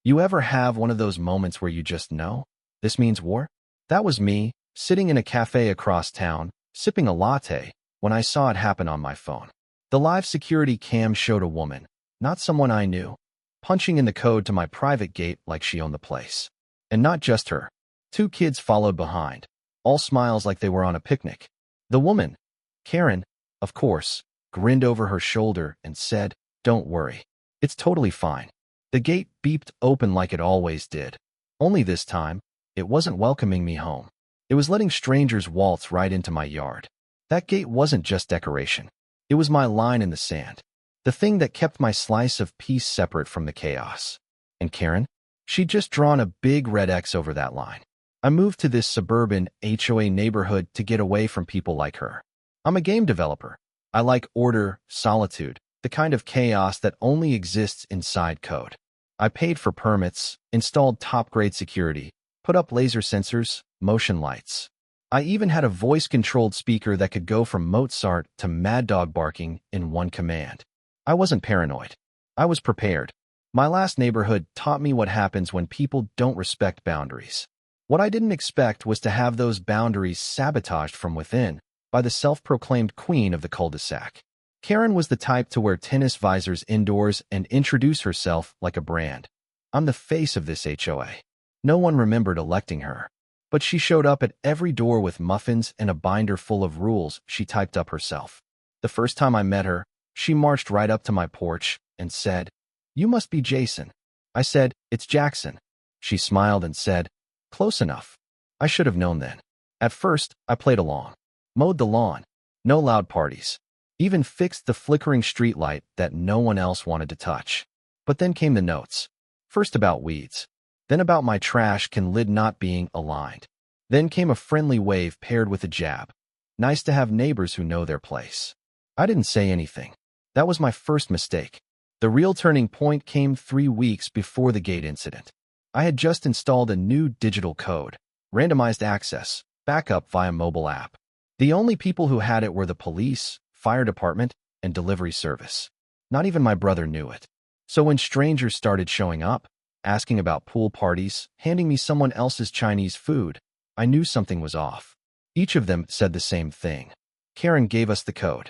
You ever have one of those moments where you just know? This means war? That was me, sitting in a cafe across town, sipping a latte, when I saw it happen on my phone. The live security cam showed a woman, not someone I knew, punching in the code to my private gate like she owned the place. And not just her. 2 kids followed behind, all smiles like they were on a picnic. The woman, Karen, of course, grinned over her shoulder and said, "Don't worry. It's totally fine." The gate beeped open like it always did. Only this time, it wasn't welcoming me home. It was letting strangers waltz right into my yard. That gate wasn't just decoration. It was my line in the sand. The thing that kept my slice of peace separate from the chaos. And Karen? She'd just drawn a big red X over that line. I moved to this suburban HOA neighborhood to get away from people like her. I'm a game developer. I like order, solitude, the kind of chaos that only exists inside code. I paid for permits, installed top-grade security, put up laser sensors, motion lights. I even had a voice-controlled speaker that could go from Mozart to Mad Dog barking in one command. I wasn't paranoid. I was prepared. My last neighborhood taught me what happens when people don't respect boundaries. What I didn't expect was to have those boundaries sabotaged from within by the self-proclaimed queen of the cul-de-sac. Karen was the type to wear tennis visors indoors and introduce herself like a brand. "I'm the face of this HOA." No one remembered electing her, but she showed up at every door with muffins and a binder full of rules she typed up herself. The first time I met her, she marched right up to my porch and said, "You must be Jason." I said, "It's Jackson." She smiled and said, "Close enough." I should have known then. At first, I played along. Mowed the lawn. No loud parties. Even fixed the flickering streetlight that no one else wanted to touch. But then came the notes. First about weeds. Then about my trash can lid not being aligned. Then came a friendly wave paired with a jab. Nice to have neighbors who know their place. I didn't say anything. That was my first mistake. The real turning point came 3 weeks before the gate incident. I had just installed a new digital code, randomized access, backup via mobile app. The only people who had it were the police, fire department, and delivery service. Not even my brother knew it. So when strangers started showing up, asking about pool parties, handing me someone else's Chinese food, I knew something was off. Each of them said the same thing. Karen gave us the code.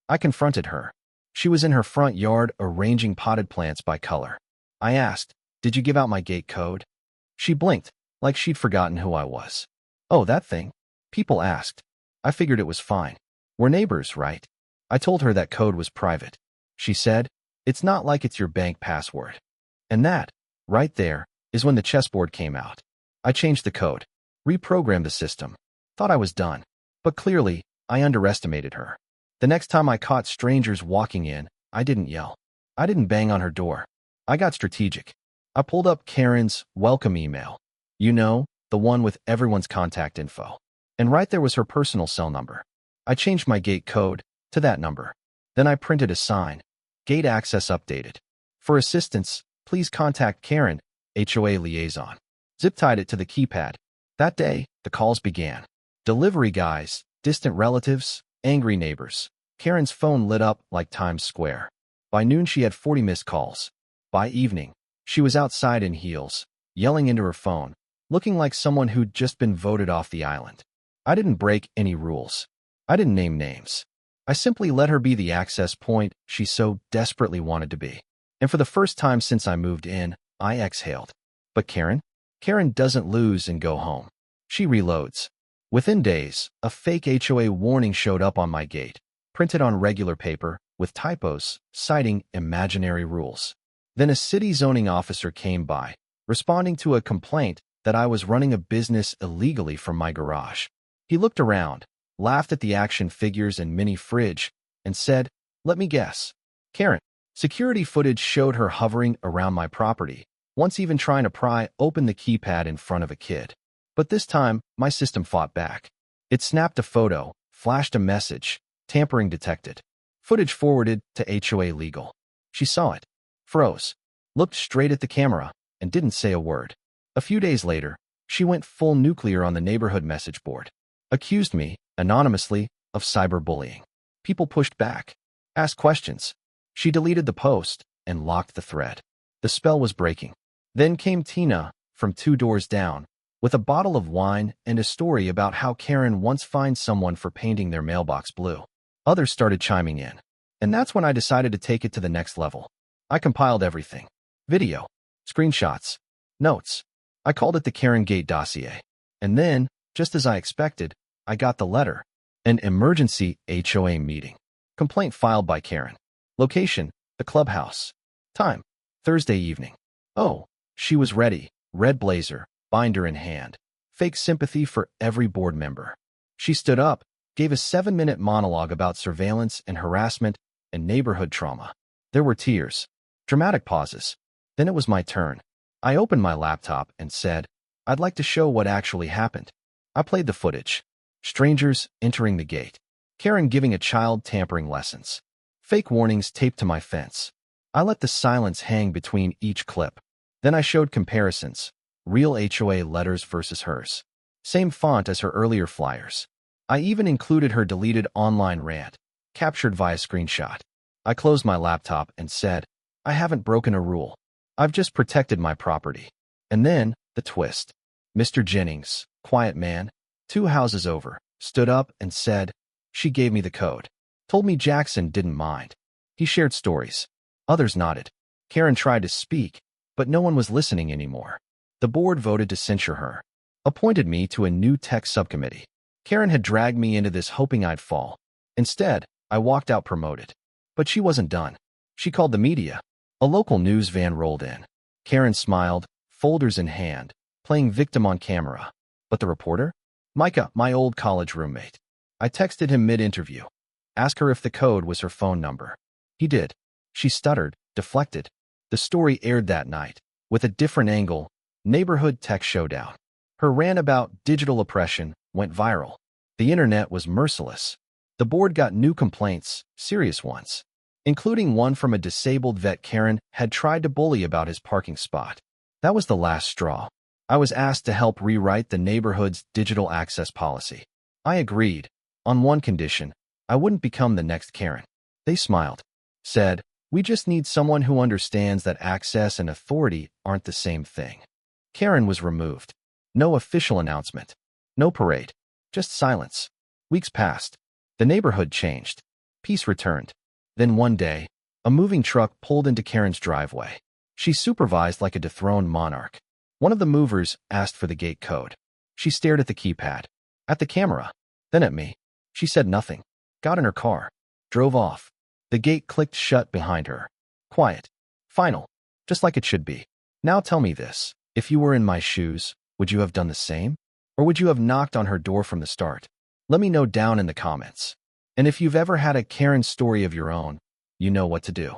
I confronted her. She was in her front yard arranging potted plants by color. I asked, "Did you give out my gate code?" She blinked, like she'd forgotten who I was. "Oh, that thing?" People asked. I figured it was fine. We're neighbors, right? I told her that code was private. She said, "It's not like it's your bank password." And that, right there, is when the chessboard came out. I changed the code, reprogrammed the system. Thought I was done. But clearly, I underestimated her. The next time I caught strangers walking in, I didn't yell. I didn't bang on her door. I got strategic. I pulled up Karen's welcome email. You know, the one with everyone's contact info. And right there was her personal cell number. I changed my gate code to that number. Then I printed a sign. Gate access updated. For assistance, please contact Karen, HOA liaison. Zip-tied it to the keypad. That day, the calls began. Delivery guys, distant relatives, angry neighbors. Karen's phone lit up like Times Square. By noon, she had 40 missed calls. By evening, she was outside in heels, yelling into her phone, looking like someone who'd just been voted off the island. I didn't break any rules. I didn't name names. I simply let her be the access point she so desperately wanted to be. And for the first time since I moved in, I exhaled. But Karen? Karen doesn't lose and go home. She reloads. Within days, a fake HOA warning showed up on my gate, printed on regular paper, with typos, citing imaginary rules. Then a city zoning officer came by, responding to a complaint that I was running a business illegally from my garage. He looked around, laughed at the action figures and mini fridge, and said, "Let me guess. Karen." Security footage showed her hovering around my property, once even trying to pry open the keypad in front of a kid. But this time, my system fought back. It snapped a photo, flashed a message, tampering detected. Footage forwarded to HOA legal. She saw it, froze, looked straight at the camera, and didn't say a word. A few days later, she went full nuclear on the neighborhood message board. Accused me, anonymously, of cyberbullying. People pushed back, asked questions. She deleted the post and locked the thread. The spell was breaking. Then came Tina, from 2 doors down, with a bottle of wine and a story about how Karen once fined someone for painting their mailbox blue. Others started chiming in. And that's when I decided to take it to the next level. I compiled everything. Video, screenshots, notes. I called it the Karen Gate dossier. And then, just as I expected, I got the letter. An emergency HOA meeting. Complaint filed by Karen. Location, the clubhouse. Time, Thursday evening. Oh, she was ready, red blazer, binder in hand. Fake sympathy for every board member. She stood up, gave a 7-minute monologue about surveillance and harassment and neighborhood trauma. There were tears. Dramatic pauses. Then it was my turn. I opened my laptop and said, I'd like to show what actually happened. I played the footage. Strangers entering the gate. Karen giving a child tampering lessons. Fake warnings taped to my fence. I let the silence hang between each clip. Then I showed comparisons. Real HOA letters versus hers. Same font as her earlier flyers. I even included her deleted online rant, captured via screenshot. I closed my laptop and said, I haven't broken a rule. I've just protected my property. And then, the twist. Mr. Jennings, quiet man, 2 houses over, stood up and said, she gave me the code. Told me Jackson didn't mind. He shared stories. Others nodded. Karen tried to speak, but no one was listening anymore. The board voted to censure her. Appointed me to a new tech subcommittee. Karen had dragged me into this hoping I'd fall. Instead, I walked out promoted. But she wasn't done. She called the media. A local news van rolled in. Karen smiled, folders in hand, playing victim on camera. But the reporter? Micah, my old college roommate. I texted him mid-interview. Asked her if the code was her phone number. He did. She stuttered, deflected. The story aired that night, with a different angle, neighborhood tech showdown. Her rant about digital oppression went viral. The internet was merciless. The board got new complaints, serious ones, including one from a disabled vet Karen had tried to bully about his parking spot. That was the last straw. I was asked to help rewrite the neighborhood's digital access policy. I agreed, on one condition: I wouldn't become the next Karen. They smiled, said, we just need someone who understands that access and authority aren't the same thing. Karen was removed. No official announcement. No parade. Just silence. Weeks passed. The neighborhood changed. Peace returned. Then one day, a moving truck pulled into Karen's driveway. She supervised like a dethroned monarch. One of the movers asked for the gate code. She stared at the keypad, at the camera, then at me. She said nothing. Got in her car. Drove off. The gate clicked shut behind her. Quiet. Final. Just like it should be. Now tell me this. If you were in my shoes, would you have done the same? Or would you have knocked on her door from the start? Let me know down in the comments. And if you've ever had a Karen story of your own, you know what to do.